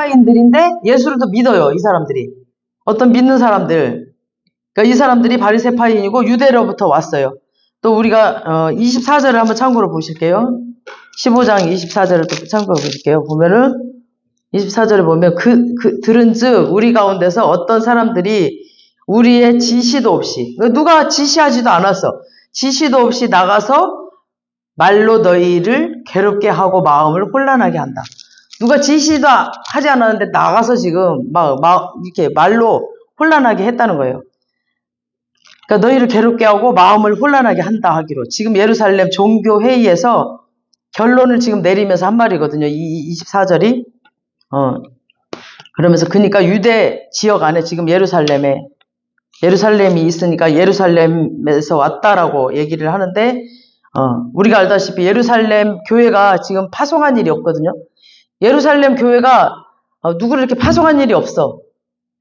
바리새인들인데 예수를 또 믿어요. 이 사람들이. 어떤 믿는 사람들. 그러니까 이 사람들이 바리새파인이고 유대로부터 왔어요. 또 우리가 24절을 한번 참고로 보실게요. 15장 24절을 또 참고로 보실게요. 보면은 24절에 보면 들은즉 우리 가운데서 어떤 사람들이 우리의 지시도 없이, 누가 지시하지도 않았어. 지시도 없이 나가서 말로 너희를 괴롭게 하고 마음을 혼란하게 한다. 누가 지시도 하지 않았는데 나가서 지금 이렇게 말로 혼란하게 했다는 거예요. 그러니까 너희를 괴롭게 하고 마음을 혼란하게 한다 하기로. 지금 예루살렘 종교회의에서 결론을 지금 내리면서 한 말이거든요. 이 24절이. 그러면서 그러니까 유대 지역 안에 지금 예루살렘이 있으니까 예루살렘에서 왔다라고 얘기를 하는데, 우리가 알다시피 예루살렘 교회가 지금 파송한 일이 없거든요. 예루살렘 교회가 누구를 이렇게 파송한 일이 없어.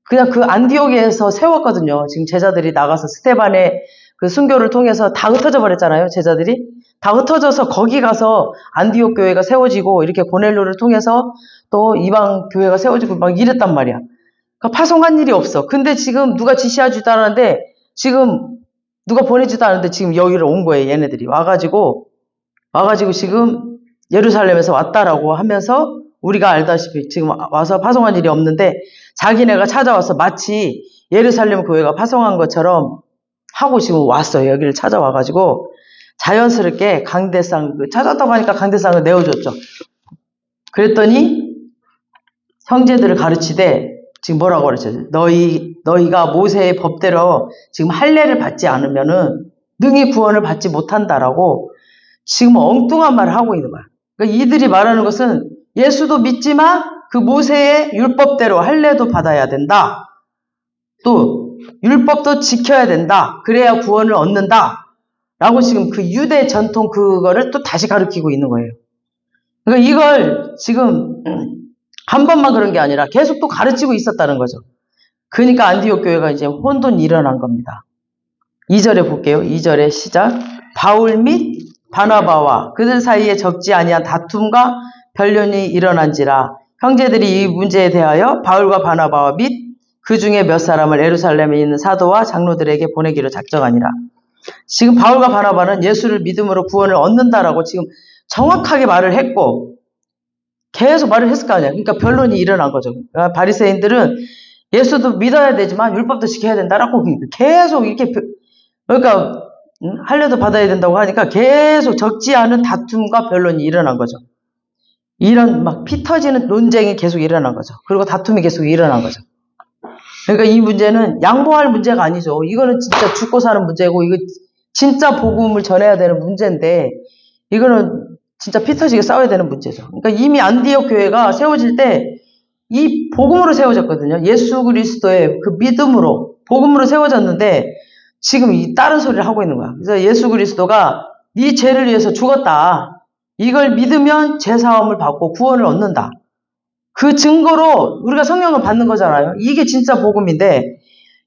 그냥 그 안디옥에서 세웠거든요. 지금 제자들이 나가서 스데반의 그 순교를 통해서 다 흩어져 버렸잖아요. 제자들이 다 흩어져서 거기 가서 안디옥 교회가 세워지고 이렇게 고넬료를 통해서 또 이방 교회가 세워지고 막 이랬단 말이야. 그러니까 파송한 일이 없어. 근데 지금 누가 지시하지도 않았는데, 지금 누가 보내지도 않았는데 지금 여기로 온 거예요. 얘네들이 와가지고 지금 예루살렘에서 왔다라고 하면서, 우리가 알다시피 지금 와서 파송한 일이 없는데 자기네가 찾아와서 마치 예루살렘 교회가 파송한 것처럼 하고 지금 왔어요. 여기를 찾아와가지고 자연스럽게 강대상, 찾았다고 하니까 강대상을 내어줬죠. 그랬더니 형제들을 가르치되 지금 뭐라고 그러죠? 너희가 모세의 법대로 지금 할례를 받지 않으면은 능히 구원을 받지 못한다라고 지금 엉뚱한 말을 하고 있는 거야. 그러니까 이들이 말하는 것은 예수도 믿지만 그 모세의 율법대로 할례도 받아야 된다. 또 율법도 지켜야 된다. 그래야 구원을 얻는다. 라고 지금 그 유대 전통 그거를 또 다시 가르치고 있는 거예요. 그러니까 이걸 지금 한 번만 그런 게 아니라 계속 또 가르치고 있었다는 거죠. 그러니까 안디옥 교회가 이제 혼돈이 일어난 겁니다. 2절에 볼게요. 2절의 시작. 바울 및 바나바와 그들 사이에 적지 아니한 다툼과 변론이 일어난지라. 형제들이 이 문제에 대하여 바울과 바나바와 및 그 중에 몇 사람을 예루살렘에 있는 사도와 장로들에게 보내기로 작정하니라. 지금 바울과 바나바는 예수를 믿음으로 구원을 얻는다라고 지금 정확하게 말을 했고 계속 말을 했을 거 아니야. 그러니까 변론이 일어난 거죠. 그러니까 바리새인들은 예수도 믿어야 되지만 율법도 지켜야 된다라고 계속 이렇게, 그러니까 할례도 받아야 된다고 하니까 계속 적지 않은 다툼과 변론이 일어난 거죠. 이런 막 피 터지는 논쟁이 계속 일어난 거죠. 그리고 다툼이 계속 일어난 거죠. 그러니까 이 문제는 양보할 문제가 아니죠. 이거는 진짜 죽고 사는 문제고, 이거 진짜 복음을 전해야 되는 문제인데, 이거는 진짜 피 터지게 싸워야 되는 문제죠. 그러니까 이미 안디옥 교회가 세워질 때 이 복음으로 세워졌거든요. 예수 그리스도의 그 믿음으로, 복음으로 세워졌는데 지금 이 다른 소리를 하고 있는 거야. 그래서 예수 그리스도가 네 죄를 위해서 죽었다. 이걸 믿으면 죄사함을 받고 구원을 얻는다. 그 증거로 우리가 성령을 받는 거잖아요. 이게 진짜 복음인데,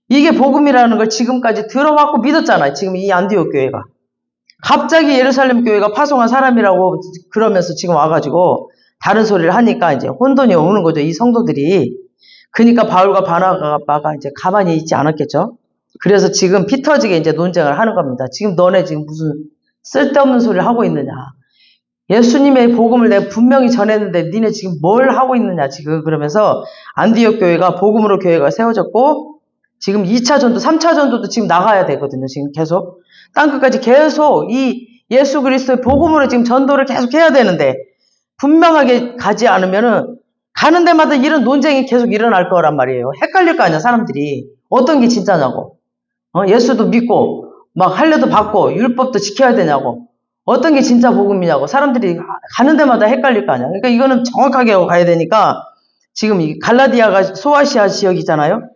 이게 복음이라는 걸 지금까지 들어왔고 믿었잖아요. 지금 이 안디옥 교회가. 갑자기 예루살렘 교회가 파송한 사람이라고 그러면서 지금 와가지고 다른 소리를 하니까 이제 혼돈이 오는 거죠. 이 성도들이. 그러니까 바울과 바나바가 이제 가만히 있지 않았겠죠. 그래서 지금 피 터지게 이제 논쟁을 하는 겁니다. 지금 너네 지금 무슨 쓸데없는 소리를 하고 있느냐. 예수님의 복음을 내가 분명히 전했는데 니네 지금 뭘 하고 있느냐 지금. 그러면서 안디옥 교회가 복음으로 교회가 세워졌고, 지금 2차 전도 3차 전도도 지금 나가야 되거든요. 지금 계속 땅끝까지 계속 이 예수 그리스도의 복음으로 지금 전도를 계속 해야 되는데, 분명하게 가지 않으면은 가는 데마다 이런 논쟁이 계속 일어날 거란 말이에요. 헷갈릴 거 아니야. 사람들이 어떤 게 진짜냐고. 예수도 믿고 막 할례도 받고 율법도 지켜야 되냐고, 어떤 게 진짜 복음이냐고 사람들이 가는 데마다 헷갈릴 거 아니야. 그러니까 이거는 정확하게 하고 가야 되니까, 지금 이 갈라디아가 소아시아 지역이잖아요.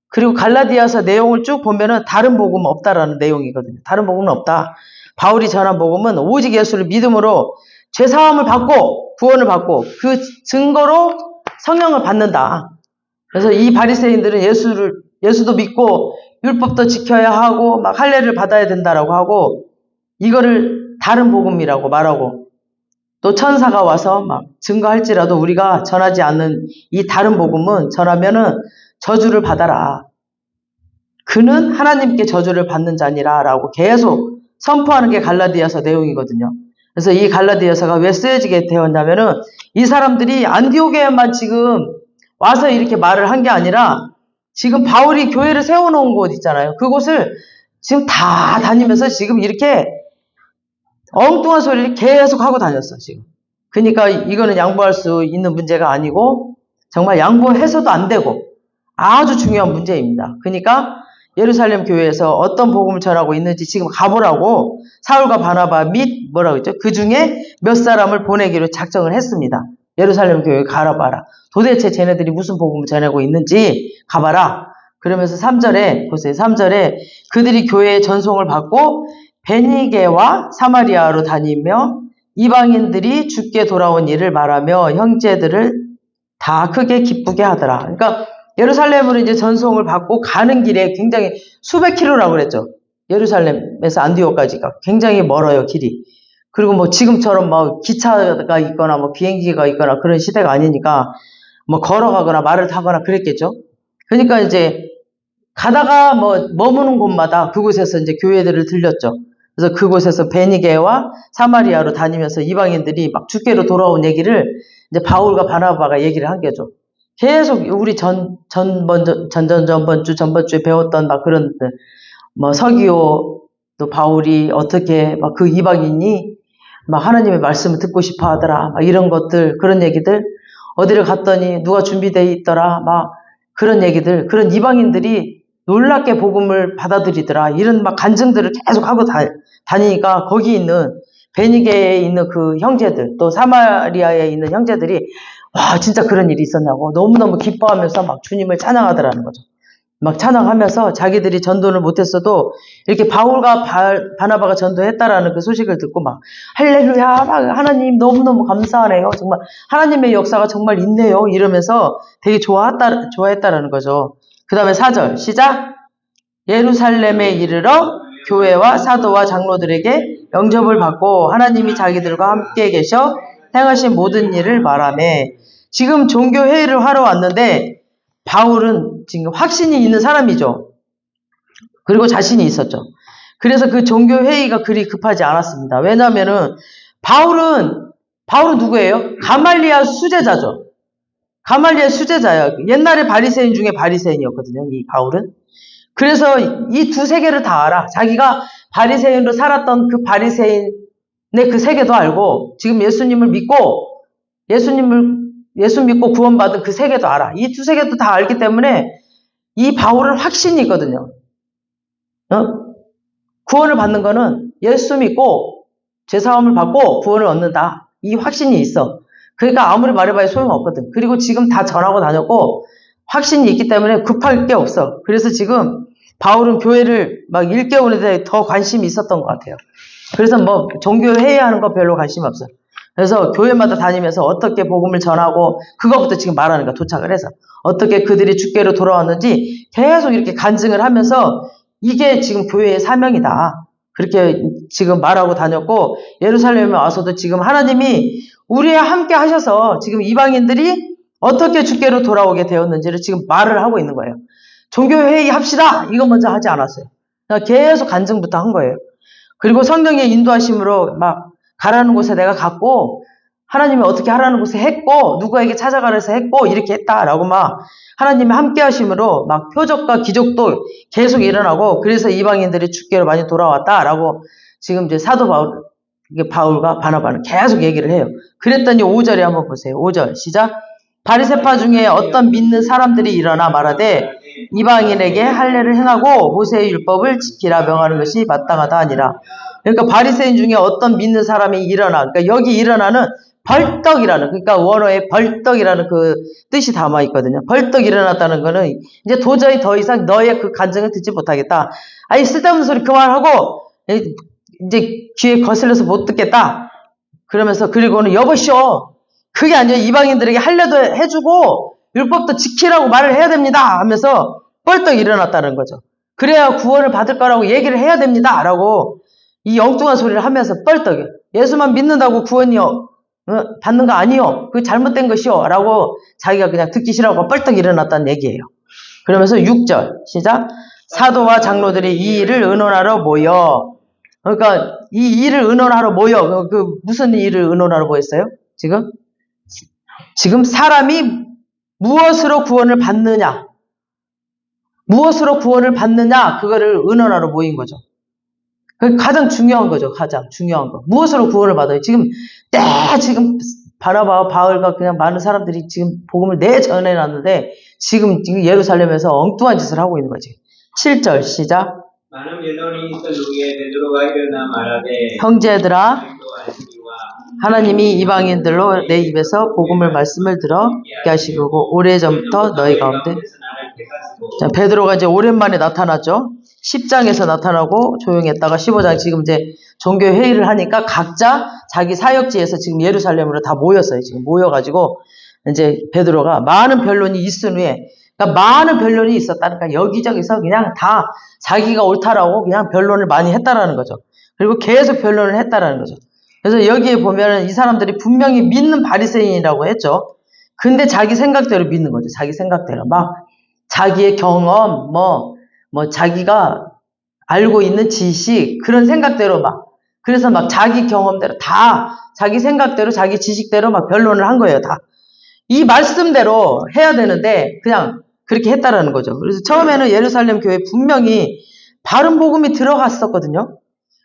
그리고 갈라디아서 내용을 쭉 보면은 다른 복음은 없다라는 내용이거든요. 다른 복음은 없다. 바울이 전한 복음은 오직 예수를 믿음으로 죄사함을 받고 구원을 받고 그 증거로 성령을 받는다. 그래서 이 바리새인들은 예수도 믿고 율법도 지켜야 하고 막 할례를 받아야 된다라고 하고, 이거를 다른 복음이라고 말하고, 또 천사가 와서 막 증거할지라도 우리가 전하지 않는 이 다른 복음은 전하면은 저주를 받아라. 그는 하나님께 저주를 받는 자니라 라고 계속 선포하는 게 갈라디아서 내용이거든요. 그래서 이 갈라디아서가 왜 쓰여지게 되었냐면은 이 사람들이 안디옥에만 지금 와서 이렇게 말을 한 게 아니라 지금 바울이 교회를 세워놓은 곳 있잖아요. 그곳을 지금 다 다니면서 지금 이렇게 엉뚱한 소리를 계속 하고 다녔어, 지금. 그러니까 이거는 양보할 수 있는 문제가 아니고 정말 양보해서도 안 되고 아주 중요한 문제입니다. 그러니까 예루살렘 교회에서 어떤 복음을 전하고 있는지 지금 가보라고 사울과 바나바 및 뭐라고 했죠? 그 중에 몇 사람을 보내기로 작정을 했습니다. 예루살렘 교회 가봐라. 도대체 쟤네들이 무슨 복음을 전하고 있는지 가봐라. 그러면서 3절에 보세요. 3절에 그들이 교회의 전송을 받고 베니게와 사마리아로 다니며 이방인들이 죽게 돌아온 일을 말하며 형제들을 다 크게 기쁘게 하더라. 그러니까 예루살렘으로 이제 전송을 받고 가는 길에 굉장히 수백 킬로라고 그랬죠. 예루살렘에서 안디옥까지가 굉장히 멀어요, 길이. 그리고 뭐 지금처럼 뭐 기차가 있거나 뭐 비행기가 있거나 그런 시대가 아니니까 뭐 걸어가거나 말을 타거나 그랬겠죠. 그러니까 이제 가다가 뭐 머무는 곳마다 그곳에서 이제 교회들을 들렸죠. 그래서 그곳에서 베니게와 사마리아로 다니면서 이방인들이 막 주께로 돌아온 얘기를 이제 바울과 바나바가 얘기를 한 거죠. 계속 우리 전번주에 배웠던 막 그런 뭐 서기오 또 바울이 어떻게 막 그 이방인이 막 하나님의 말씀을 듣고 싶어 하더라. 막 이런 것들, 그런 얘기들, 어디를 갔더니 누가 준비되어 있더라. 막 그런 얘기들, 그런 이방인들이 놀랍게 복음을 받아들이더라. 이런 막 간증들을 계속 하고 다니니까 거기 있는 베니게에 있는 그 형제들, 또 사마리아에 있는 형제들이 와, 진짜 그런 일이 있었냐고 너무너무 기뻐하면서 막 주님을 찬양하더라는 거죠. 막 찬양하면서 자기들이 전도를 못했어도 이렇게 바울과 바나바가 전도했다라는 그 소식을 듣고 막 할렐루야, 막 하나님 너무너무 감사하네요. 정말 하나님의 역사가 정말 있네요. 이러면서 되게 좋아했다라는 거죠. 그 다음에 4절 시작. 예루살렘에 이르러 교회와 사도와 장로들에게 영접을 받고 하나님이 자기들과 함께 계셔 행하신 모든 일을 말하매. 지금 종교회의를 하러 왔는데 바울은 지금 확신이 있는 사람이죠. 그리고 자신이 있었죠. 그래서 그 종교회의가 그리 급하지 않았습니다. 왜냐면은 바울은 누구예요? 가말리아 수제자죠. 가말리아 수제자예요. 옛날에 바리새인 중에 바리새인이었거든요. 이 바울은. 그래서 이 두 세계를 다 알아. 자기가 바리새인으로 살았던 그 바리새인의 그 세계도 알고 지금 예수 믿고 구원받은 그 세계도 알아. 이 두 세계도 다 알기 때문에 이 바울은 확신이 있거든요. 구원을 받는 거는 예수 믿고 죄사함을 받고 구원을 얻는다. 이 확신이 있어. 그러니까 아무리 말해봐야 소용없거든. 그리고 지금 다 전하고 다녔고 확신이 있기 때문에 급할 게 없어. 그래서 지금 바울은 교회를 막 일깨우는 데 더 관심이 있었던 것 같아요. 그래서 뭐 종교 회의하는 거 별로 관심 없어요. 그래서 교회마다 다니면서 어떻게 복음을 전하고 그거부터 지금 말하는 거야. 도착을 해서 어떻게 그들이 주께로 돌아왔는지 계속 이렇게 간증을 하면서 이게 지금 교회의 사명이다. 그렇게 지금 말하고 다녔고 예루살렘에 와서도 지금 하나님이 우리와 함께 하셔서 지금 이방인들이 어떻게 주께로 돌아오게 되었는지를 지금 말을 하고 있는 거예요. 종교회의 합시다. 이거 먼저 하지 않았어요. 계속 간증부터 한 거예요. 그리고 성령의 인도하심으로 막 가라는 곳에 내가 갔고 하나님이 어떻게 하라는 곳에 했고 누구에게 찾아가라서 했고 이렇게 했다라고 막 하나님이 함께 하심으로 막 표적과 기적도 계속 일어나고 그래서 이방인들이 주께로 많이 돌아왔다라고 지금 이제 사도 바울과 바나바는 계속 얘기를 해요. 그랬더니 5절에 한번 보세요. 5절 시작. 바리새파 중에 어떤 믿는 사람들이 일어나 말하되 이방인에게 할례를 행하고 모세의 율법을 지키라 명하는 것이 마땅하다 아니라. 그러니까 바리새인 중에 어떤 믿는 사람이 일어나. 그러니까 여기 일어나는 벌떡이라는, 그러니까 원어에 벌떡이라는 그 뜻이 담아 있거든요. 벌떡 일어났다는 거는 이제 도저히 더 이상 너의 그 간증을 듣지 못하겠다. 아니 쓸데없는 소리 그만하고 이제 귀에 거슬려서 못 듣겠다. 그러면서 그리고는 여보시오. 그게 아니라 이방인들에게 할례도 해주고 율법도 지키라고 말을 해야 됩니다 하면서 벌떡 일어났다는 거죠. 그래야 구원을 받을 거라고 얘기를 해야 됩니다 라고 이 엉뚱한 소리를 하면서 벌떡 예수만 믿는다고 구원이 받는 거 아니요. 그게 잘못된 것이요. 라고 자기가 그냥 듣기 싫어하고 뻘떡 일어났다는 얘기예요. 그러면서 6절 시작. 사도와 장로들이 이 일을 의논하러 모여. 그러니까 이 일을 의논하러 모여. 무슨 일을 의논하러 모였어요? 지금 사람이 무엇으로 구원을 받느냐, 무엇으로 구원을 받느냐, 그거를 의논하러 모인 거죠. 그게 가장 중요한 거죠. 가장 중요한 거. 무엇으로 구원을 받아요? 지금 바나바와 바울과 그냥 많은 사람들이 지금 복음을 내전해놨는데 지금 예루살렘에서 엉뚱한 짓을 하고 있는 거지. 7절 시작. 많은 변론이 있을 후에 베드로가 일어나 말하되 형제들아, 하나님이 이방인들로 내 입에서 복음을 말씀을 들어 있게 하시고 오래전부터 너희 가운데. 자, 베드로가 이제 오랜만에 나타났죠. 10장에서 나타나고 조용했다가 15장 지금 이제 종교 회의를 하니까 각자 자기 사역지에서 지금 예루살렘으로 다 모였어요. 지금 모여가지고 이제 베드로가 많은 변론이 있은 후에, 그러니까 많은 변론이 있었다니까 여기저기서 그냥 다 자기가 옳다라고 그냥 변론을 많이 했다라는 거죠. 그리고 계속 변론을 했다라는 거죠. 그래서 여기에 보면은 이 사람들이 분명히 믿는 바리새인이라고 했죠. 근데 자기 생각대로 믿는 거죠. 자기 생각대로 막 자기의 경험, 자기가 알고 있는 지식, 그런 생각대로 그래서 자기 경험대로 다 자기 생각대로 자기 지식대로 변론을 한 거예요. 다 이 말씀대로 해야 되는데 그냥 그렇게 했다라는 거죠. 그래서 처음에는 예루살렘 교회에 분명히 바른 복음이 들어갔었거든요.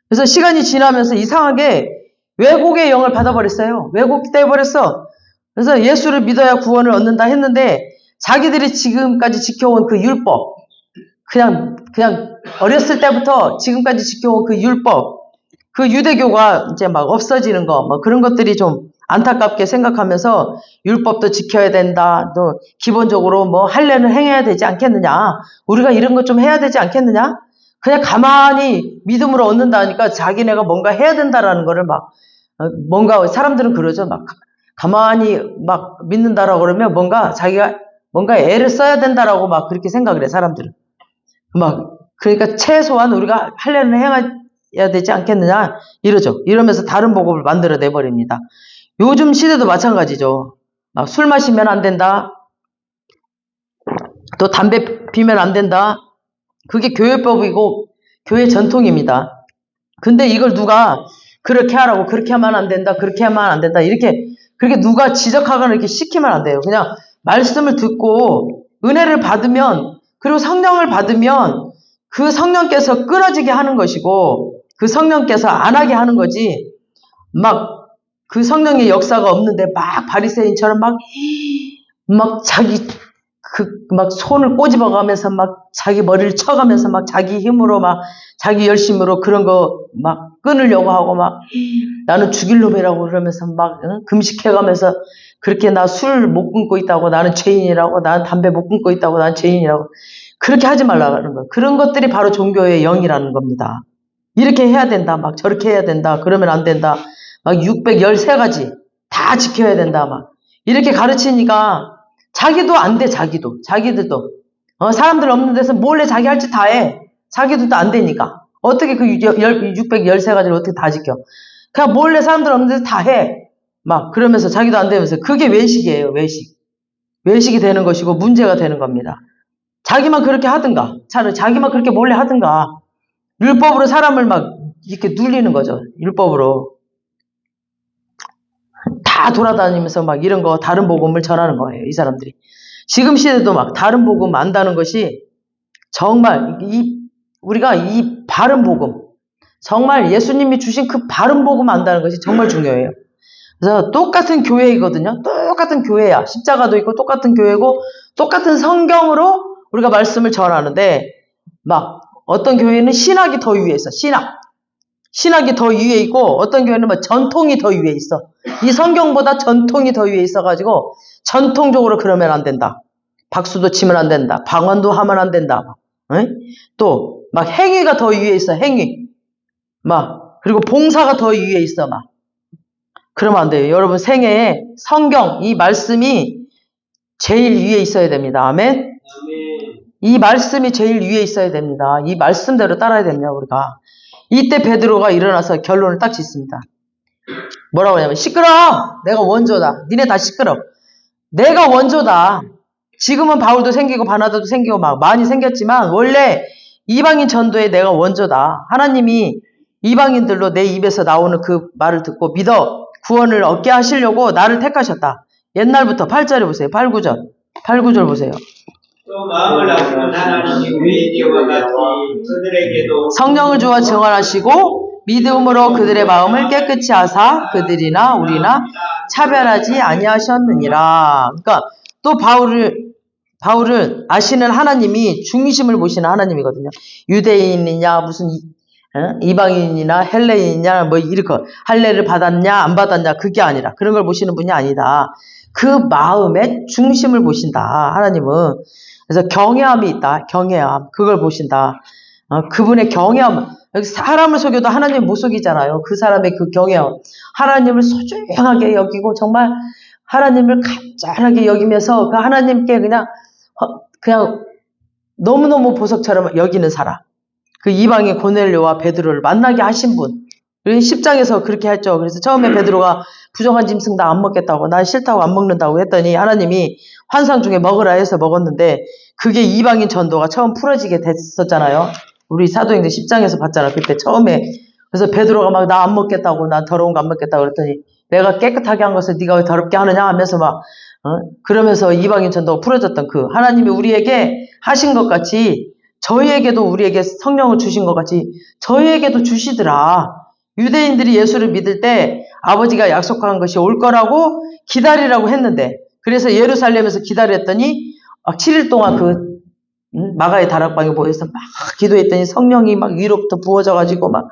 그래서 시간이 지나면서 이상하게 왜곡의 영을 받아버렸어요. 왜곡돼 버렸어. 그래서 예수를 믿어야 구원을 얻는다 했는데 자기들이 지금까지 지켜온 그 율법, 그냥 어렸을 때부터 지금까지 지켜온 그 율법, 그 유대교가 이제 없어지는 거, 그런 것들이 좀 안타깝게 생각하면서 율법도 지켜야 된다. 또 기본적으로 할례는 행해야 되지 않겠느냐. 우리가 이런 것 좀 해야 되지 않겠느냐. 그냥 가만히 믿음으로 얻는다니까 자기네가 뭔가 해야 된다라는 거를 뭔가 사람들은 그러죠. 가만히 믿는다라고 그러면 자기가 뭔가 애를 써야 된다라고 그렇게 생각을 해, 사람들은. 그러니까 최소한 우리가 할례는 행해야 되지 않겠느냐, 이러죠. 이러면서 다른 복음을 만들어내 버립니다. 요즘 시대도 마찬가지죠. 술 마시면 안 된다. 또 담배 피면 안 된다. 그게 교회법이고 교회 전통입니다. 근데 이걸 누가 그렇게 하라고, 그렇게 하면 안 된다, 그렇게 하면 안 된다, 그렇게 누가 지적하거나 이렇게 시키면 안 돼요. 그냥 말씀을 듣고 은혜를 받으면, 그리고 성령을 받으면 그 성령께서 끊어지게 하는 것이고 그 성령께서 안 하게 하는 거지, 그 성령의 역사가 없는데 바리새인처럼 자기 손을 꼬집어가면서 자기 머리를 쳐가면서 자기 힘으로 자기 열심으로 그런 거 끊으려고 하고 나는 죽일 놈이라고 그러면서 금식해가면서 그렇게 나 술 못 끊고 있다고, 나는 죄인이라고, 나는 담배 못 끊고 있다고, 나는 죄인이라고, 그렇게 하지 말라는 거예요. 그런 것들이 바로 종교의 영이라는 겁니다. 이렇게 해야 된다, 저렇게 해야 된다, 그러면 안 된다, 613가지 다 지켜야 된다, 이렇게 가르치니까 자기도 안 돼, 자기들도. 사람들 없는 데서 몰래 자기 할 짓 다 해. 자기들도 안 되니까. 어떻게 그 613가지를 어떻게 다 지켜? 그냥 몰래 사람들 없는 데서 다 해. 그러면서 자기도 안 되면서. 그게 외식이에요, 외식. 외식이 되는 것이고 문제가 되는 겁니다. 자기만 그렇게 하든가, 차라리 자기만 그렇게 몰래 하든가. 율법으로 사람을 이렇게 눌리는 거죠, 율법으로. 다 돌아다니면서 이런 거, 다른 복음을 전하는 거예요, 이 사람들이. 지금 시대도 다른 복음 안다는 것이 정말 우리가 이 바른 복음, 정말 예수님이 주신 그 바른 복음 안다는 것이 정말 중요해요. 그래서 똑같은 교회이거든요. 똑같은 교회야. 십자가도 있고 똑같은 교회고 똑같은 성경으로 우리가 말씀을 전하는데 어떤 교회는 신학이 더 위에 있어. 신학이 더 위에 있고 어떤 교회는 전통이 더 위에 있어. 이 성경보다 전통이 더 위에 있어가지고 전통적으로 그러면 안 된다. 박수도 치면 안 된다. 방언도 하면 안 된다. 또 행위가 더 위에 있어. 행위. 그리고 봉사가 더 위에 있어. 그러면 안 돼요. 여러분 생애에 성경, 이 말씀이 제일 위에 있어야 됩니다. 아멘. 이 말씀이 제일 위에 있어야 됩니다. 이 말씀대로 따라야 됩니다, 우리가. 이때 베드로가 일어나서 결론을 딱 짓습니다. 뭐라고 하냐면 시끄러! 내가 원조다. 니네 다 시끄러. 내가 원조다. 지금은 바울도 생기고 바나바도 생기고 막 많이 생겼지만 원래 이방인 전도에 내가 원조다. 하나님이 이방인들로 내 입에서 나오는 그 말을 듣고 믿어 구원을 얻게 하시려고 나를 택하셨다. 옛날부터 8절에 보세요. 8, 9절. 8, 9절 보세요. 또 마음을 낮추는 하나님이 우리에게와 같이 그들에게도 성령을 주어 증언하시고 믿음으로 그들의 마음을 깨끗이 하사 그들이나 우리나 차별하지 아니하셨느니라. 그러니까 또 바울은 아시는 하나님이 중심을 보시는 하나님이거든요. 유대인이냐 무슨 이방인이나 헬레인이냐 뭐 이렇게 할례를 받았냐 안 받았냐 그게 아니라 그런 걸 보시는 분이 아니다. 그 마음의 중심을 보신다. 하나님은. 그래서 경외함이 있다. 경외함. 그걸 보신다. 그분의 경외함. 사람을 속여도 하나님 못 속이잖아요. 그 사람의 그 경외함. 하나님을 소중하게 여기고 정말 하나님을 간절하게 여기면서 그 하나님께 그냥 너무너무 보석처럼 여기는 사람. 그 이방인 고넬료와 베드로를 만나게 하신 분. 10장에서 그렇게 했죠. 그래서 처음에 베드로가 부정한 짐승 다 안 먹겠다고 난 싫다고 안 먹는다고 했더니 하나님이 환상 중에 먹으라 해서 먹었는데 그게 이방인 전도가 처음 풀어지게 됐었잖아요. 우리 사도행전 10장에서 봤잖아. 그때 처음에. 그래서 베드로가 막 나 안 먹겠다고 나 더러운 거 안 먹겠다고 그랬더니 내가 깨끗하게 한 것을 네가 왜 더럽게 하느냐 하면서 막 그러면서 이방인 전도가 풀어졌던 그 하나님이 우리에게 하신 것 같이 저희에게도 우리에게 성령을 주신 것 같이 저희에게도 주시더라. 유대인들이 예수를 믿을 때 아버지가 약속한 것이 올 거라고 기다리라고 했는데 그래서 예루살렘에서 기다렸더니 7일 동안 그 마가의 다락방에 모여서 막 기도했더니 성령이 막 위로부터 부어져가지고 막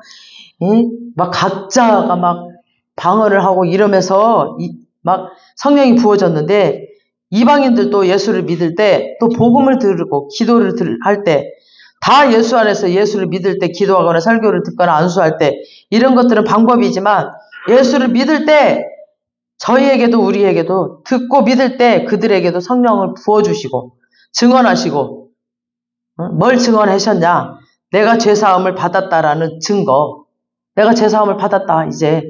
각자가 막 방언을 하고 이러면서 막 성령이 부어졌는데 이방인들도 예수를 믿을 때 또 복음을 들고 기도를 할 때 다 예수 안에서 예수를 믿을 때 기도하거나 설교를 듣거나 안수할 때 이런 것들은 방법이지만 예수를 믿을 때 저희에게도 우리에게도 듣고 믿을 때 그들에게도 성령을 부어주시고 증언하시고 뭘 증언하셨냐? 내가 죄사함을 받았다라는 증거. 내가 죄사함을 받았다. 이제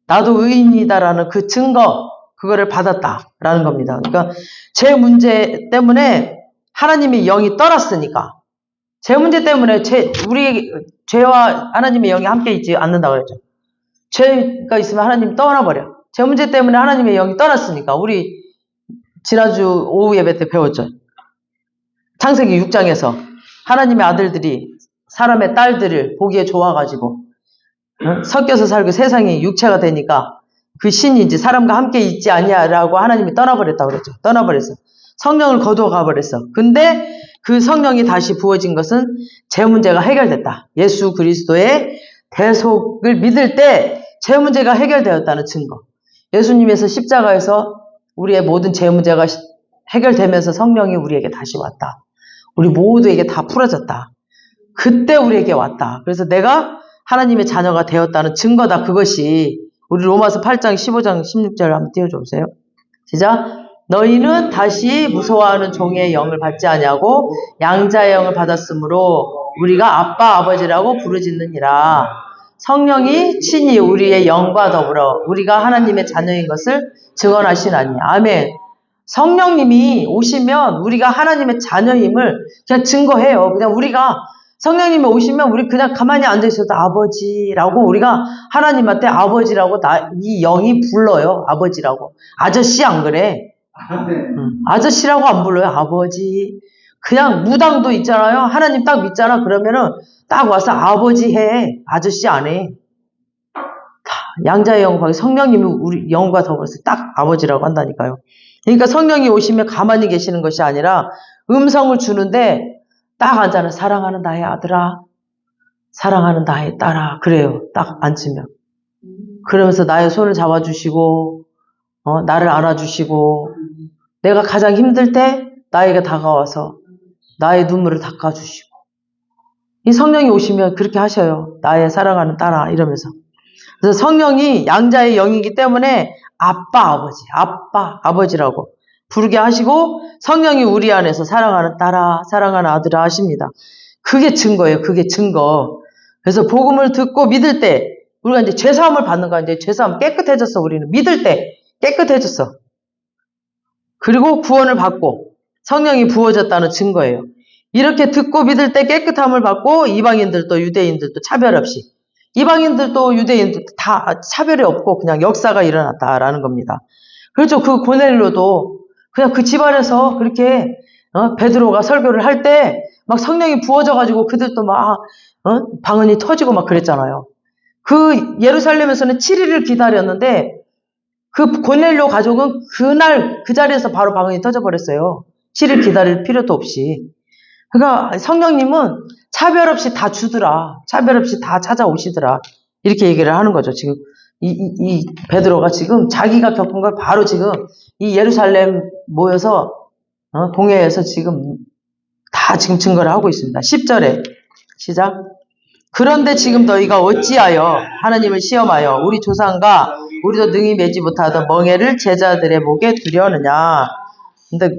나도 의인이다라는 그 증거. 그거를 받았다라는 겁니다. 그러니까 죄 문제 때문에 하나님의 영이 떠났으니까 죄 문제 때문에 우리 죄와 하나님의 영이 함께 있지 않는다고 그랬죠. 죄가 있으면 하나님 떠나버려. 죄 문제 때문에 하나님의 영이 떠났으니까 우리 지난주 오후 예배 때 배웠죠. 창세기 6장에서 하나님의 아들들이 사람의 딸들을 보기에 좋아가지고 섞여서 살고 세상이 육체가 되니까 그 신이 이제 사람과 함께 있지 않냐라고 하나님이 떠나버렸다고 그랬죠. 떠나버렸어. 성령을 거두어 가버렸어. 근데 그 성령이 다시 부어진 것은 죄 문제가 해결됐다. 예수 그리스도의 대속을 믿을 때 죄 문제가 해결되었다는 증거. 예수님에서 십자가에서 우리의 모든 죄 문제가 해결되면서 성령이 우리에게 다시 왔다. 우리 모두에게 다 풀어졌다. 그때 우리에게 왔다. 그래서 내가 하나님의 자녀가 되었다는 증거다. 그것이 우리 로마서 8장 15장 16절 한번 띄워주세요. 시작. 너희는 다시 무서워하는 종의 영을 받지 아니하고 양자의 영을 받았으므로 우리가 아빠 아버지라고 부르짖느니라. 성령이 친히 우리의 영과 더불어 우리가 하나님의 자녀인 것을 증언하시나니. 아멘. 성령님이 오시면 우리가 하나님의 자녀임을 그냥 증거해요. 그냥 우리가 성령님이 오시면 우리 그냥 가만히 앉아있어도 아버지라고 우리가 하나님한테 아버지라고 이 영이 불러요. 아버지라고. 아저씨 안 그래. 아저씨라고 안 불러요. 아버지. 그냥 무당도 있잖아요. 하나님 딱 믿잖아. 그러면은 딱 와서 아버지 해. 아저씨 안 해. 양자의 영광 성령님이 우리 영과 더불어서 딱 아버지라고 한다니까요. 그러니까 성령이 오시면 가만히 계시는 것이 아니라 음성을 주는데 딱 앉아는 사랑하는 나의 아들아, 사랑하는 나의 딸아. 그래요. 딱 앉으면. 그러면서 나의 손을 잡아주시고 나를 안아주시고 내가 가장 힘들 때 나에게 다가와서 나의 눈물을 닦아주시고 이 성령이 오시면 그렇게 하셔요. 나의 사랑하는 딸아 이러면서. 그래서 성령이 양자의 영이기 때문에 아빠 아버지 아빠 아버지라고 부르게 하시고 성령이 우리 안에서 사랑하는 딸아 사랑하는 아들아 하십니다. 그게 증거예요. 그게 증거. 그래서 복음을 듣고 믿을 때 우리가 이제 죄사함을 받는 거야. 이제 죄사함 깨끗해졌어. 우리는 믿을 때 깨끗해졌어. 그리고 구원을 받고 성령이 부어졌다는 증거예요. 이렇게 듣고 믿을 때 깨끗함을 받고 이방인들도 유대인들도 차별 없이 이방인들도 유대인들도 다 차별이 없고 그냥 역사가 일어났다라는 겁니다. 그렇죠. 그 고넬료도 그냥 그 집안에서 그렇게 베드로가 설교를 할 때 막 성령이 부어져가지고 그들도 막 방언이 터지고 막 그랬잖아요. 그 예루살렘에서는 7일을 기다렸는데 그 고넬료 가족은 그날 그 자리에서 바로 방언이 터져버렸어요. 7일 기다릴 필요도 없이. 그러니까 성령님은 차별 없이 다 주더라. 차별 없이 다 찾아오시더라. 이렇게 얘기를 하는 거죠. 지금 이 베드로가 지금 자기가 겪은 걸 바로 지금 이 예루살렘 모여서 동해에서 지금 다 지금 증거를 하고 있습니다. 10절에 시작. 그런데 지금 너희가 어찌하여 하나님을 시험하여 우리 조상과 우리도 능히 매지 못하던 멍에를 제자들의 목에 두려느냐. 근데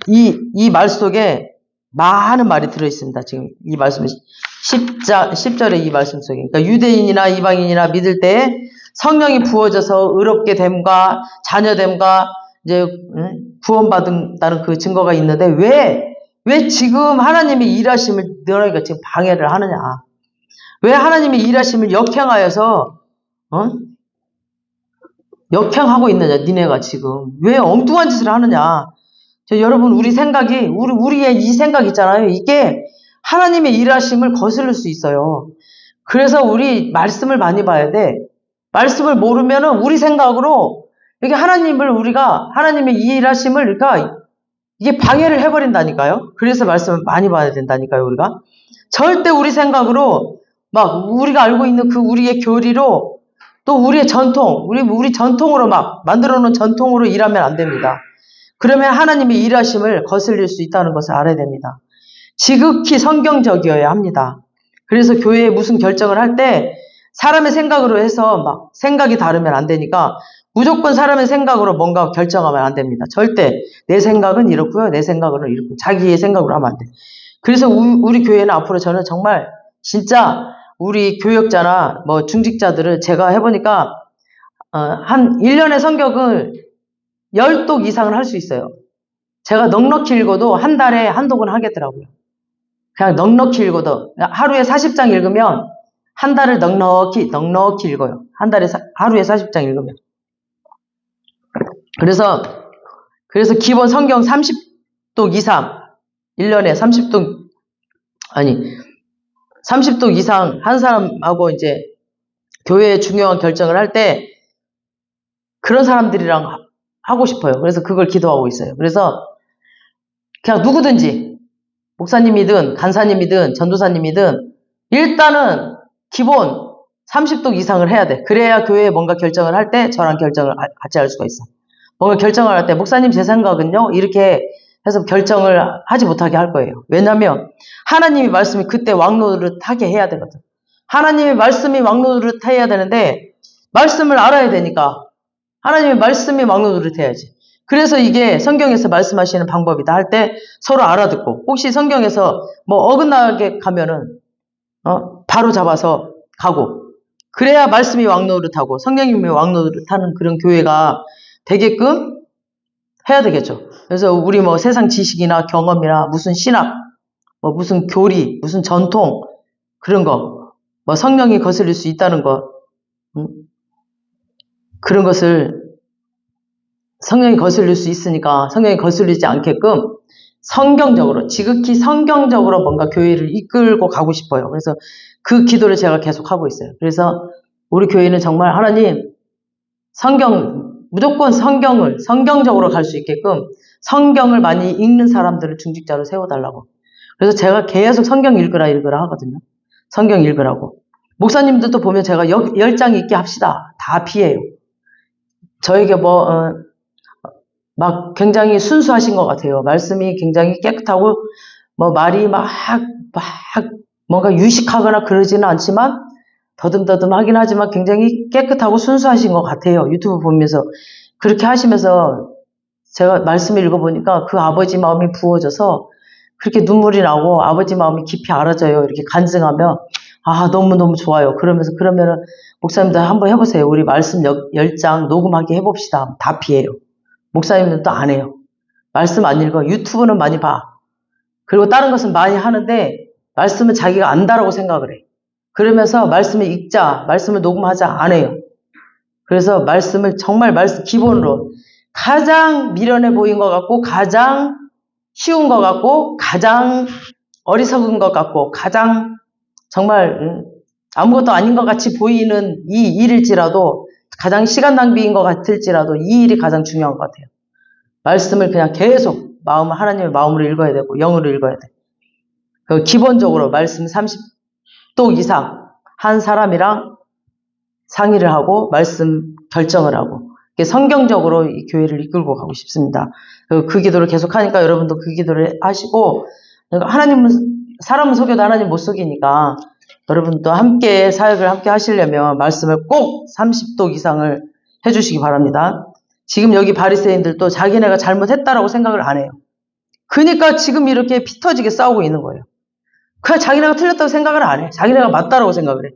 이 말 속에 많은 말이 들어있습니다. 지금 이 말씀 10절의 이 말씀 속에. 그러니까 유대인이나 이방인이나 믿을 때 성령이 부어져서 의롭게 됨과 자녀됨과 이제 구원받는다는 그 증거가 있는데 왜 지금 하나님의 일하심을 너희가 지금 방해를 하느냐. 왜 하나님의 일하심을 역행하여서 역행하고 있느냐. 니네가 지금 왜 엉뚱한 짓을 하느냐. 여러분 우리 생각이 우리의 이 생각 있잖아요. 이게 하나님의 일하심을 거스를 수 있어요. 그래서 우리 말씀을 많이 봐야 돼. 말씀을 모르면은 우리 생각으로 이게 하나님의 이 일하심을 그러니까 이게 방해를 해버린다니까요. 그래서 말씀을 많이 봐야 된다니까요. 우리가 절대 우리 생각으로 막 우리가 알고 있는 그 우리의 교리로 또 우리의 전통 우리 전통으로 막 만들어 놓은 전통으로 일하면 안 됩니다. 그러면 하나님의 일하심을 거슬릴 수 있다는 것을 알아야 됩니다. 지극히 성경적이어야 합니다. 그래서 교회에 무슨 결정을 할 때 사람의 생각으로 해서 막 생각이 다르면 안 되니까 무조건 사람의 생각으로 뭔가 결정하면 안 됩니다. 절대 내 생각은 이렇고요. 내 생각은 이렇고 자기의 생각으로 하면 안 돼. 그래서 우리 교회는 앞으로 저는 정말 진짜 우리 교역자나 뭐 중직자들을 제가 해보니까 한 1년의 성경을 10독 이상을 할 수 있어요. 제가 넉넉히 읽어도 한 달에 한 독은 하겠더라고요. 그냥 넉넉히 읽어도 하루에 40장 읽으면 한 달을 넉넉히 읽어요. 하루에 40장 읽으면. 그래서 기본 성경 30독 이상 1년에 30독 이상 한 사람하고 이제 교회의 중요한 결정을 할 때 그런 사람들이랑 하고 싶어요. 그래서 그걸 기도하고 있어요. 그래서 그냥 누구든지 목사님이든 간사님이든 전도사님이든 일단은 기본 30독 이상을 해야 돼. 그래야 교회에 뭔가 결정을 할 때 저랑 결정을 같이 할 수가 있어. 뭔가 결정을 할 때 목사님 제 생각은요 이렇게 해서 결정을 하지 못하게 할 거예요. 왜냐하면 하나님의 말씀이 그때 왕노릇하게 해야 되거든. 하나님의 말씀이 왕노릇해야 되는데 말씀을 알아야 되니까 하나님의 말씀이 왕노릇해야지. 그래서 이게 성경에서 말씀하시는 방법이다 할 때 서로 알아듣고 혹시 성경에서 뭐 어긋나게 가면은 바로 잡아서 가고 그래야 말씀이 왕노릇하고 성령님이 왕노릇하는 그런 교회가 되게끔 해야 되겠죠. 그래서 우리 뭐 세상 지식이나 경험이나 무슨 신학, 뭐 무슨 교리, 무슨 전통 그런 거, 뭐 성령이 거슬릴 수 있다는 거, 그런 것을 성령이 거슬릴 수 있으니까 성령이 거슬리지 않게끔 성경적으로 지극히 성경적으로 뭔가 교회를 이끌고 가고 싶어요. 그래서 그 기도를 제가 계속 하고 있어요. 그래서 우리 교회는 정말 하나님 무조건 성경적으로 갈 수 있게끔 성경을 많이 읽는 사람들을 중직자로 세워달라고. 그래서 제가 계속 성경 읽으라 하거든요. 성경 읽으라고. 목사님들도 보면 제가 10장 읽게 합시다. 다 피해요. 저에게 막 굉장히 순수하신 것 같아요. 말씀이 굉장히 깨끗하고 뭐 말이 막 뭔가 유식하거나 그러지는 않지만 더듬더듬하긴 하지만 굉장히 깨끗하고 순수하신 것 같아요. 유튜브 보면서 그렇게 하시면서 제가 말씀을 읽어보니까 그 아버지 마음이 부어져서 그렇게 눈물이 나고 아버지 마음이 깊이 알아져요. 이렇게 간증하며 아, 너무너무 좋아요. 그러면은, 목사님들 한번 해보세요. 우리 말씀 10장 녹음하기 해봅시다. 다 피해요. 목사님들도 안 해요. 말씀 안 읽어. 유튜브는 많이 봐. 그리고 다른 것은 많이 하는데, 말씀은 자기가 안다라고 생각을 해. 그러면서 말씀을 읽자, 말씀을 녹음하자 안 해요. 그래서 말씀을 정말 기본으로 가장 미련해 보인 것 같고, 가장 쉬운 것 같고, 가장 어리석은 것 같고, 가장 정말 아무것도 아닌 것 같이 보이는 이 일일지라도, 가장 시간 낭비인 것 같을지라도 이 일이 가장 중요한 것 같아요. 말씀을 그냥 계속 하나님의 마음으로 읽어야 되고 영으로 읽어야 돼. 그 기본적으로 말씀 30독 이상 한 사람이랑 상의를 하고 말씀 결정을 하고 성경적으로 이 교회를 이끌고 가고 싶습니다. 그 기도를 계속 하니까 여러분도 그 기도를 하시고, 사람은 속여도 하나님 못 속이니까 여러분도 함께 사역을 함께 하시려면 말씀을 꼭 30독 이상을 해주시기 바랍니다. 지금 여기 바리새인들도 자기네가 잘못했다라고 생각을 안 해요. 그러니까 지금 이렇게 피 터지게 싸우고 있는 거예요. 그냥 자기네가 틀렸다고 생각을 안 해. 자기네가 맞다라고 생각을 해.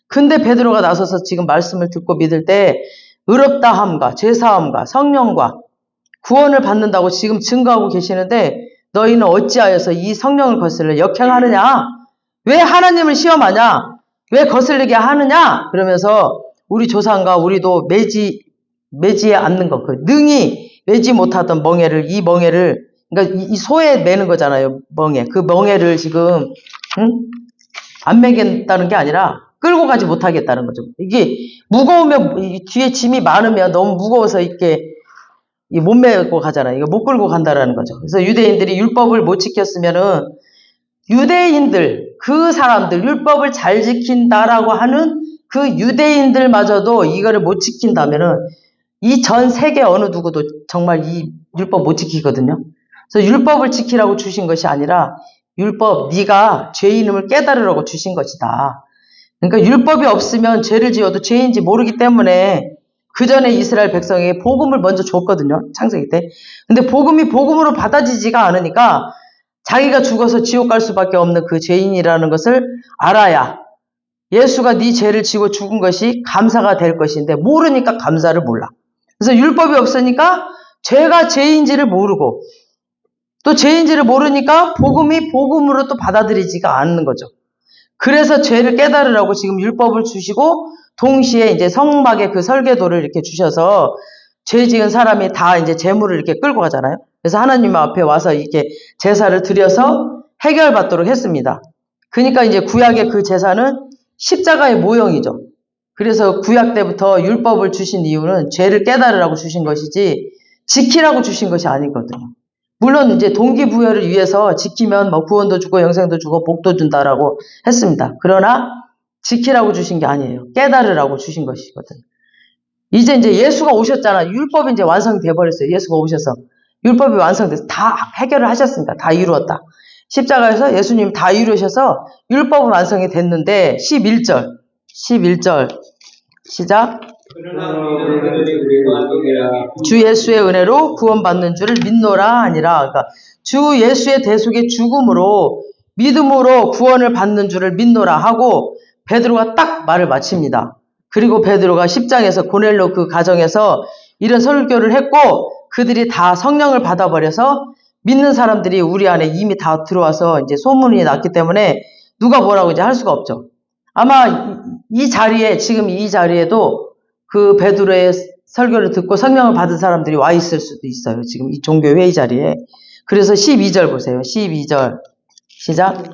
근데 베드로가 나서서 지금 말씀을 듣고 믿을 때 의롭다함과 제사함과 성령과 구원을 받는다고 지금 증거하고 계시는데, 너희는 어찌하여서 이 성령을 거슬러 역행하느냐? 왜 하나님을 시험하냐? 왜 거슬리게 하느냐? 그러면서 우리 조상과 우리도 매지 않는 것, 능히 매지 못하던 이 멍에를, 그러니까 이 소에 매는 거잖아요. 그 멍에를 지금 안 매겠다는 게 아니라 끌고 가지 못하겠다는 거죠. 이게 무거우면, 뒤에 짐이 많으면 너무 무거워서 이렇게 못 메고 가잖아요. 이거 못 끌고 간다라는 거죠. 그래서 유대인들이 율법을 못 지켰으면은, 그 사람들, 율법을 잘 지킨다라고 하는 그 유대인들마저도 이거를 못 지킨다면은, 이 전 세계 어느 누구도 정말 이 율법 못 지키거든요. 그래서 율법을 지키라고 주신 것이 아니라, 네가 죄인임을 깨달으라고 주신 것이다. 그러니까 율법이 없으면 죄를 지어도 죄인지 모르기 때문에 그 전에 이스라엘 백성에게 복음을 먼저 줬거든요. 창세기 때. 근데 복음이 복음으로 받아지지가 않으니까 자기가 죽어서 지옥 갈 수밖에 없는 그 죄인이라는 것을 알아야 예수가 네 죄를 지고 죽은 것이 감사가 될 것인데, 모르니까 감사를 몰라. 그래서 율법이 없으니까 죄가 죄인지를 모르고, 또 죄인지를 모르니까 복음이 복음으로 또 받아들이지가 않는 거죠. 그래서 죄를 깨달으라고 지금 율법을 주시고, 동시에 이제 성막의 그 설계도를 이렇게 주셔서 죄 지은 사람이 다 이제 재물을 이렇게 끌고 가잖아요. 그래서 하나님 앞에 와서 이렇게 제사를 드려서 해결받도록 했습니다. 그러니까 이제 구약의 그 제사는 십자가의 모형이죠. 그래서 구약 때부터 율법을 주신 이유는 죄를 깨달으라고 주신 것이지 지키라고 주신 것이 아니거든요. 물론 이제 동기부여를 위해서 지키면 뭐 구원도 주고 영생도 주고 복도 준다라고 했습니다. 그러나 지키라고 주신 게 아니에요. 깨달으라고 주신 것이거든요. 이제 예수가 오셨잖아. 율법이 이제 완성이 돼버렸어요. 예수가 오셔서. 율법이 완성돼서 다 해결을 하셨습니다. 다 이루었다. 십자가에서 예수님 다 이루셔서 율법은 완성이 됐는데, 11절 시작. 주 예수의 은혜로 구원받는 줄을 믿노라 하니라. 그러니까 주 예수의 대속의 죽음으로 믿음으로 구원을 받는 줄을 믿노라 하고 베드로가 딱 말을 마칩니다. 그리고 베드로가 10장에서 고넬료 그 가정에서 이런 설교를 했고, 그들이 다 성령을 받아버려서 믿는 사람들이 우리 안에 이미 다 들어와서 이제 소문이 났기 때문에 누가 뭐라고 이제 할 수가 없죠. 아마 지금 이 자리에도 그 베드로의 설교를 듣고 성령을 받은 사람들이 와 있을 수도 있어요. 지금 이 종교 회의 자리에. 그래서 12절 보세요. 12절 시작.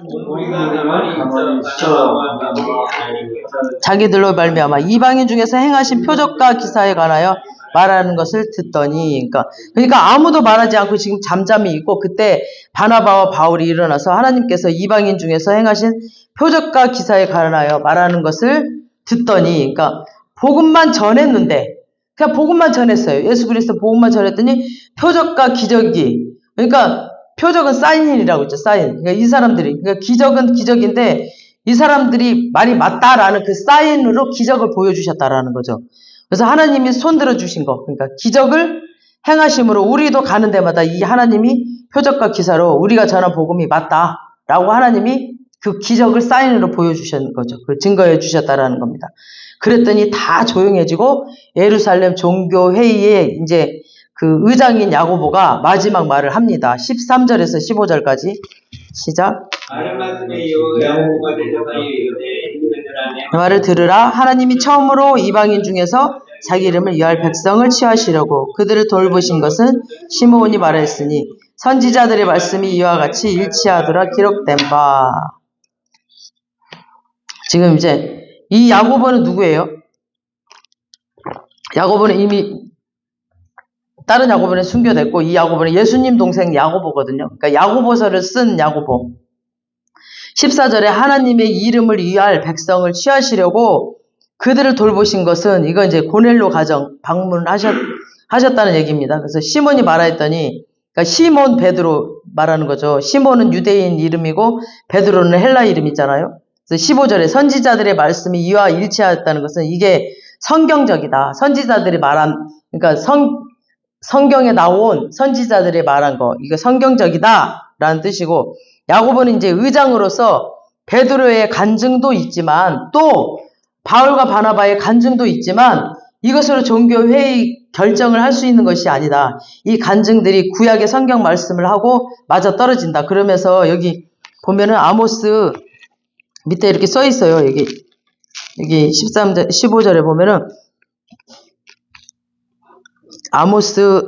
자기들로 말미암아 이방인 중에서 행하신 표적과 기사에 관하여 말하는 것을 듣더니, 그러니까 아무도 말하지 않고 지금 잠잠히 있고, 그때 바나바와 바울이 일어나서 하나님께서 이방인 중에서 행하신 표적과 기사에 관하여 말하는 것을 듣더니, 그러니까 복음만 전했는데, 그냥 복음만 전했어요. 예수 그리스도 복음만 전했더니 표적과 기적이, 그러니까 표적은 사인이라고 있죠. 사인. 그러니까 이 사람들이, 그러니까 기적은 기적인데 이 사람들이 말이 맞다라는 그 사인으로 기적을 보여주셨다라는 거죠. 그래서 하나님이 손들어 주신 거, 그러니까 기적을 행하심으로 우리도 가는 데마다 이 하나님이 표적과 기사로 우리가 전한 복음이 맞다라고 하나님이 그 기적을 사인으로 보여주신 거죠. 그 증거해 주셨다라는 겁니다. 그랬더니 다 조용해지고 예루살렘 종교회의에 이제 그 의장인 야고보가 마지막 말을 합니다. 13절에서 15절까지 시작. 다른 말씀에 야고보가 대답하여 이르되 이들아 말을 들으라. 하나님이 처음으로 이방인 중에서 자기 이름을 위할 백성을 취하시려고 그들을 돌보신 것은 시므온이 말하였으니 선지자들의 말씀이 이와 같이 일치하더라 기록된 바. 지금 이제 이 야고보는 누구예요? 야고보는 이미 다른 야고보는 순교됐고 이 야고보는 예수님 동생 야고보거든요. 그러니까 야고보서를 쓴 야고보. 14절에 하나님의 이름을 위할 백성을 취하시려고 그들을 돌보신 것은 이건 이제 고넬로 가정 방문하셨다는 얘기입니다. 그래서 시몬이 말하였더니 그러니까 시몬 베드로 말하는 거죠. 시몬은 유대인 이름이고 베드로는 헬라 이름이잖아요. 그래서 15절에 선지자들의 말씀이 이와 일치하였다는 것은 이게 성경적이다. 선지자들이 말한 그러니까 성경에 나온 선지자들이 말한 거 이거 성경적이다라는 뜻이고 야고보는 이제 의장으로서 베드로의 간증도 있지만 또 바울과 바나바의 간증도 있지만 이것으로 종교회의 결정을 할 수 있는 것이 아니다. 이 간증들이 구약의 성경 말씀을 하고 맞아 떨어진다. 그러면서 여기 보면은 아모스 밑에 이렇게 써 있어요. 여기 13절, 15절에 보면은 아모스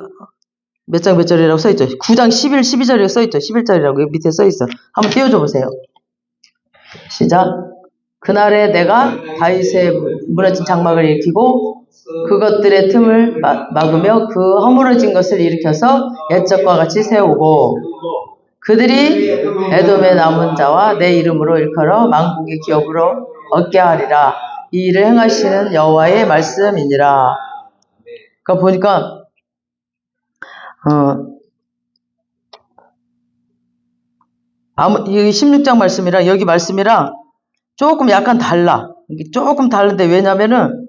몇 장 몇 절이라고 써 있죠. 9장 11, 12절이라고 써 있죠. 11절이라고 여기 밑에 써 있어. 한번 띄워줘 보세요. 시작. 그날에 내가 다윗의 무너진 장막을 일으키고 그것들의 틈을 막으며 그 허물어진 것을 일으켜서 옛적과 같이 세우고 그들이 에돔의 남은 자와 내 이름으로 일컬어 만국의 기업으로 얻게 하리라. 이 일을 행하시는 여호와의 말씀이니라. 그러니까 보니까 여기 16장 말씀이랑 여기 말씀이랑 조금 약간 달라. 조금 다른데 왜냐면은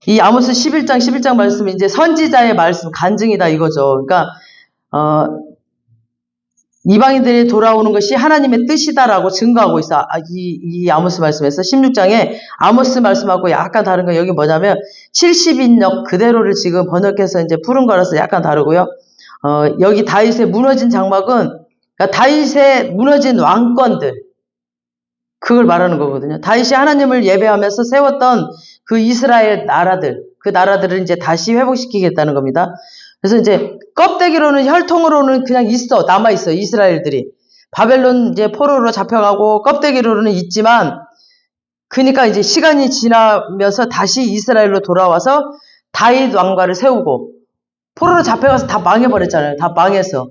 이 아모스 11장 말씀이 이제 선지자의 말씀 간증이다 이거죠. 그러니까 이방인들이 돌아오는 것이 하나님의 뜻이다라고 증거하고 있어. 이 아모스 말씀에서 16장에 아모스 말씀하고 약간 다른 건 여기 뭐냐면 70인역 그대로를 지금 번역해서 이제 푸른 거라서 약간 다르고요. 여기 다윗의 무너진 장막은 그러니까 다윗의 무너진 왕권들 그걸 말하는 거거든요. 다윗이 하나님을 예배하면서 세웠던 그 이스라엘 나라들 그 나라들을 이제 다시 회복시키겠다는 겁니다. 그래서 이제 껍데기로는 혈통으로는 그냥 남아 있어 이스라엘들이 바벨론 이제 포로로 잡혀가고 껍데기로는 있지만 그러니까 이제 시간이 지나면서 다시 이스라엘로 돌아와서 다윗 왕가를 세우고 포로로 잡혀가서 다 망해버렸잖아요. 다 망해서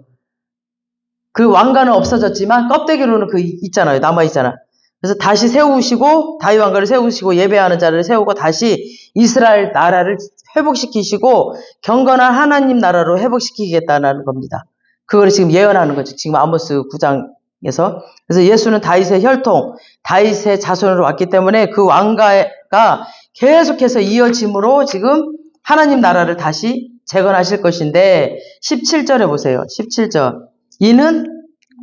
그 왕가는 없어졌지만 껍데기로는 있잖아요. 남아 있잖아. 그래서 다시 세우시고 다윗 왕가를 세우시고 예배하는 자를 세우고 다시 이스라엘 나라를 회복시키시고 경건한 하나님 나라로 회복시키겠다는 겁니다. 그걸 지금 예언하는 거죠. 지금 아모스 9장에서. 그래서 예수는 다윗의 혈통, 다윗의 자손으로 왔기 때문에 그 왕가가 계속해서 이어짐으로 지금 하나님 나라를 다시 재건하실 것인데 17절에 보세요. 17절. 이는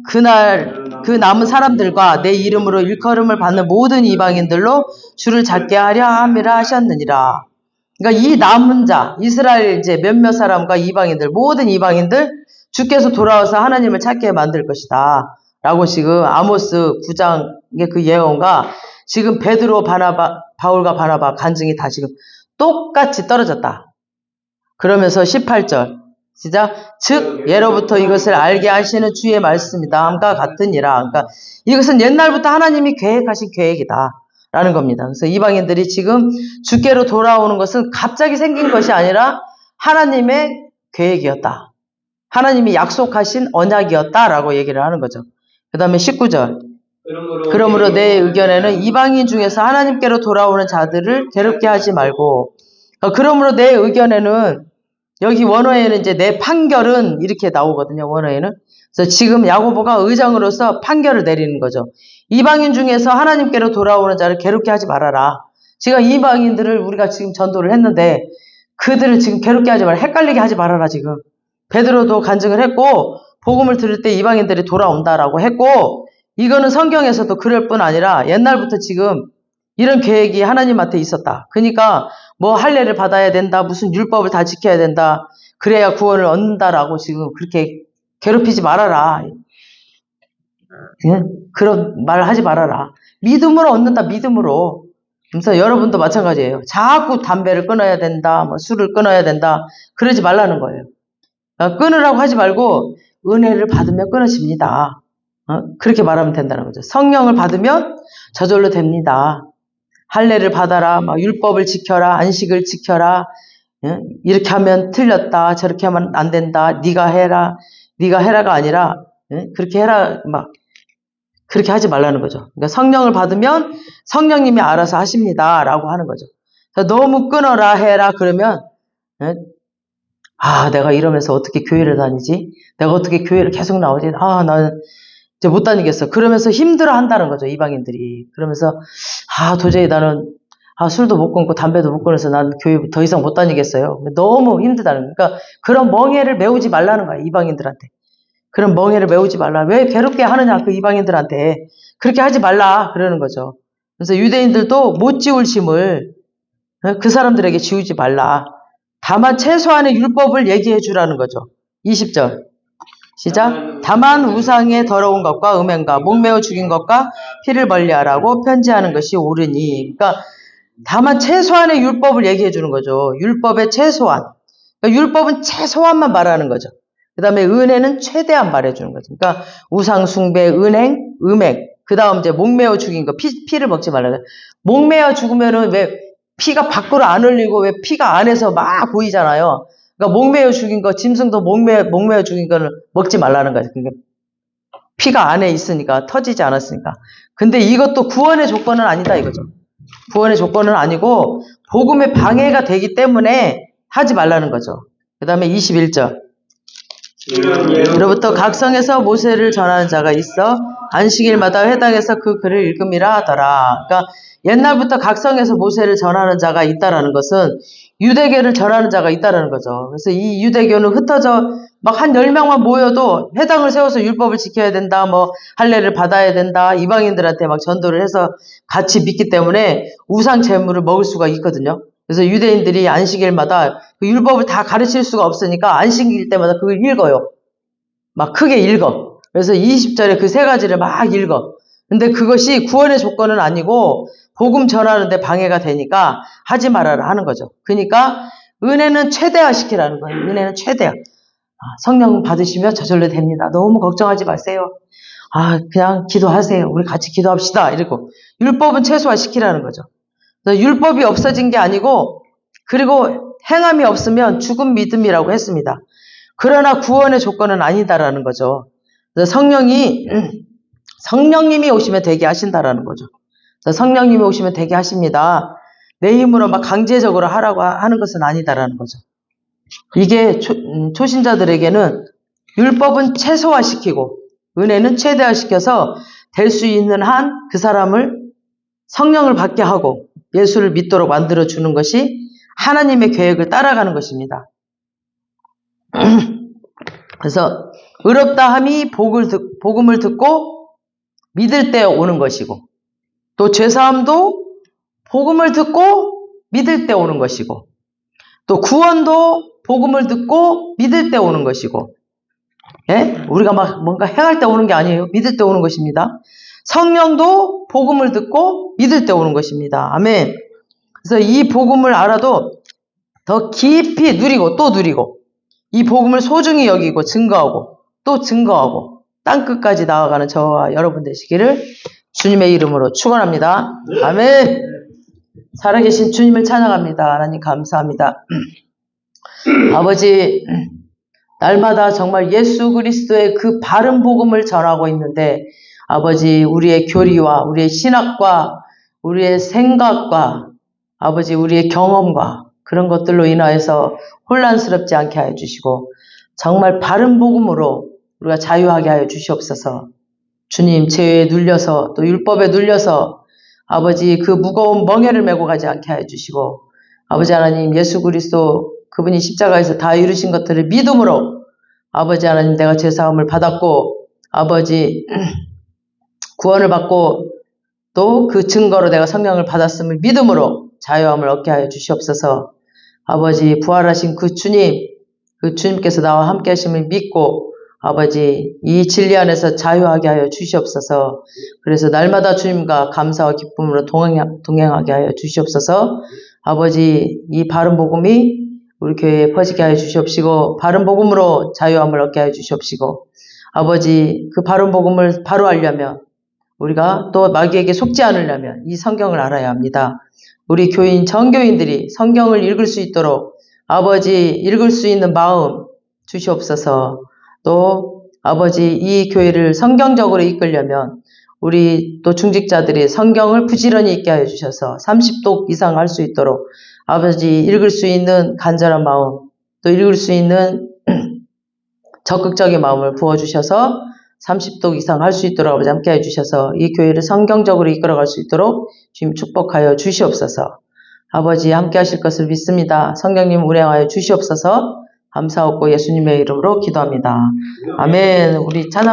그날 그 남은 사람들과 내 이름으로 일컬음을 받는 모든 이방인들로 주를 찾게 하려 함이라 하셨느니라. 그러니까 이 남은 자, 이스라엘 이제 몇몇 사람과 이방인들, 모든 이방인들 주께서 돌아와서 하나님을 찾게 만들 것이다. 라고 지금 아모스 9장의 그 예언과 지금 베드로 바울과 바나바 간증이 다 지금 똑같이 떨어졌다. 그러면서 18절. 시작. 즉 예로부터 이것을 알게 하시는 주의 말씀이다. 함과 같으니라. 그러니까 이것은 옛날부터 하나님이 계획하신 계획이다. 라는 겁니다. 그래서 이방인들이 지금 주께로 돌아오는 것은 갑자기 생긴 것이 아니라 하나님의 계획이었다. 하나님이 약속하신 언약이었다라고 얘기를 하는 거죠. 그 다음에 19절. 그러므로 내 의견에는 이방인 중에서 하나님께로 돌아오는 자들을 괴롭게 하지 말고 그러므로 내 의견에는 여기 원어에는 이제 내 판결은 이렇게 나오거든요. 원어에는. 그래서 지금 야고보가 의장으로서 판결을 내리는 거죠. 이방인 중에서 하나님께로 돌아오는 자를 괴롭게 하지 말아라. 지금 이방인들을 우리가 지금 전도를 했는데 그들을 지금 괴롭게 하지 말아라. 헷갈리게 하지 말아라 지금. 베드로도 간증을 했고 복음을 들을 때 이방인들이 돌아온다라고 했고 이거는 성경에서도 그럴 뿐 아니라 옛날부터 지금 이런 계획이 하나님한테 있었다. 그러니까 뭐 할례를 받아야 된다. 무슨 율법을 다 지켜야 된다. 그래야 구원을 얻는다라고 지금 그렇게 괴롭히지 말아라. 그런 말 하지 말아라. 믿음으로 얻는다. 믿음으로. 그래서 여러분도 마찬가지예요. 자꾸 담배를 끊어야 된다. 뭐 술을 끊어야 된다. 그러지 말라는 거예요. 끊으라고 하지 말고 은혜를 받으면 끊어집니다. 그렇게 말하면 된다는 거죠. 성령을 받으면 저절로 됩니다. 할례를 받아라, 막 율법을 지켜라, 안식을 지켜라. 이렇게 하면 틀렸다, 저렇게 하면 안 된다. 네가 해라가 아니라 그렇게 해라, 막 그렇게 하지 말라는 거죠. 그러니까 성령을 받으면 성령님이 알아서 하십니다라고 하는 거죠. 너무 끊어라 해라 그러면 내가 이러면서 어떻게 교회를 다니지? 내가 어떻게 교회를 계속 나오지? 나는 이제 못 다니겠어. 그러면서 힘들어 한다는 거죠, 이방인들이. 그러면서, 도저히 나는, 술도 못 끊고 담배도 못 끊어서 난 교회 더 이상 못 다니겠어요. 너무 힘들다는 거예요. 그러니까 그런 멍해를 메우지 말라는 거예요, 이방인들한테. 그런 멍해를 메우지 말라. 왜 괴롭게 하느냐, 그 이방인들한테. 그렇게 하지 말라. 그러는 거죠. 그래서 유대인들도 못 지울 짐을 그 사람들에게 지우지 말라. 다만 최소한의 율법을 얘기해 주라는 거죠. 20절. 시작. 다만 우상의 더러운 것과 음행과 목매어 죽인 것과 피를 멀리하라고 편지하는 것이 옳으니. 그러니까 다만 최소한의 율법을 얘기해 주는 거죠. 율법의 최소한. 그러니까 율법은 최소한만 말하는 거죠. 그 다음에 은혜는 최대한 말해주는 거죠. 그러니까 우상 숭배, 은행, 음행. 그 다음 이제 목매어 죽인 거, 피를 먹지 말라. 목매어 죽으면은 왜 피가 밖으로 안 흘리고 왜 피가 안에서 막 보이잖아요. 그러니까 목매어 죽인 거, 짐승도 목매어 죽인 거는 먹지 말라는 거예요. 그러니까 피가 안에 있으니까, 터지지 않았으니까. 근데 이것도 구원의 조건은 아니다 이거죠. 구원의 조건은 아니고 복음의 방해가 되기 때문에 하지 말라는 거죠. 그 다음에 21절. 그로부터 각 성에서 모세를 전하는 자가 있어 안식일마다 회당에서 그 글을 읽음이라 하더라. 그러니까 옛날부터 각 성에서 모세를 전하는 자가 있다라는 것은 유대교를 전하는 자가 있다라는 거죠. 그래서 이 유대교는 흩어져 막 한 10명만 모여도 회당을 세워서 율법을 지켜야 된다, 뭐 할례를 받아야 된다, 이방인들한테 막 전도를 해서 같이 믿기 때문에 우상 제물을 먹을 수가 있거든요. 그래서 유대인들이 안식일마다 그 율법을 다 가르칠 수가 없으니까 안식일 때마다 그걸 읽어요. 막 크게 읽어. 그래서 20절에 그 세 가지를 막 읽어. 근데 그것이 구원의 조건은 아니고 복음 전하는데 방해가 되니까 하지 말아라 하는 거죠. 그러니까 은혜는 최대화시키라는 거예요. 은혜는 최대화. 성령 받으시면 저절로 됩니다. 너무 걱정하지 마세요. 그냥 기도하세요. 우리 같이 기도합시다. 이러고 율법은 최소화시키라는 거죠. 율법이 없어진 게 아니고 그리고 행함이 없으면 죽은 믿음이라고 했습니다. 그러나 구원의 조건은 아니다라는 거죠. 성령님이 오시면 되게 하신다라는 거죠. 성령님이 오시면 되게 하십니다. 내 힘으로 막 강제적으로 하라고 하는 것은 아니다라는 거죠. 이게 초신자들에게는 율법은 최소화시키고 은혜는 최대화시켜서 될 수 있는 한 그 사람을 성령을 받게 하고 예수를 믿도록 만들어주는 것이 하나님의 계획을 따라가는 것입니다. 그래서 의롭다 함이 복음을 듣고 믿을 때 오는 것이고 또 죄사함도 복음을 듣고 믿을 때 오는 것이고 또 구원도 복음을 듣고 믿을 때 오는 것이고 우리가 막 뭔가 행할 때 오는 게 아니에요. 믿을 때 오는 것입니다. 성령도 복음을 듣고 믿을 때 오는 것입니다. 아멘. 그래서 이 복음을 알아도 더 깊이 누리고 또 누리고 이 복음을 소중히 여기고 증거하고 또 증거하고 땅끝까지 나아가는 저와 여러분 되시기를 주님의 이름으로 축원합니다. 아멘. 살아계신 주님을 찬양합니다. 하나님 감사합니다. 아버지, 날마다 정말 예수 그리스도의 그 바른 복음을 전하고 있는데 아버지, 우리의 교리와 우리의 신학과 우리의 생각과 아버지, 우리의 경험과 그런 것들로 인하여서 혼란스럽지 않게 하여 주시고 정말 바른 복음으로 우리가 자유하게 하여 주시옵소서. 주님, 죄에 눌려서 또 율법에 눌려서 아버지 그 무거운 멍에를 메고 가지 않게 하여 주시고 아버지 하나님, 예수 그리스도 그분이 십자가에서 다 이루신 것들을 믿음으로 아버지 하나님, 내가 죄사함을 받았고 아버지 구원을 받고 또 그 증거로 내가 성령을 받았음을 믿음으로 자유함을 얻게 하여 주시옵소서. 아버지 부활하신 그 주님께서 나와 함께 하심을 믿고 아버지 이 진리 안에서 자유하게 하여 주시옵소서. 그래서 날마다 주님과 감사와 기쁨으로 동행하게 하여 주시옵소서. 아버지 이 바른 복음이 우리 교회에 퍼지게 하여 주시옵시고 바른 복음으로 자유함을 얻게 하여 주시옵시고 아버지 그 바른 복음을 바로 알려면 우리가 또 마귀에게 속지 않으려면 이 성경을 알아야 합니다. 우리 교인 정교인들이 성경을 읽을 수 있도록 아버지 읽을 수 있는 마음 주시옵소서. 또 아버지 이 교회를 성경적으로 이끌려면 우리 또 중직자들이 성경을 부지런히 읽게 하여 주셔서 30독 이상 할 수 있도록 아버지 읽을 수 있는 간절한 마음 또 읽을 수 있는 적극적인 마음을 부어주셔서 30독 이상 할 수 있도록 아버지 함께 해주셔서 이 교회를 성경적으로 이끌어갈 수 있도록 주님 축복하여 주시옵소서. 아버지 함께 하실 것을 믿습니다. 성령님 운행하여 주시옵소서. 감사하고 예수님의 이름으로 기도합니다. 아멘. 우리 찬양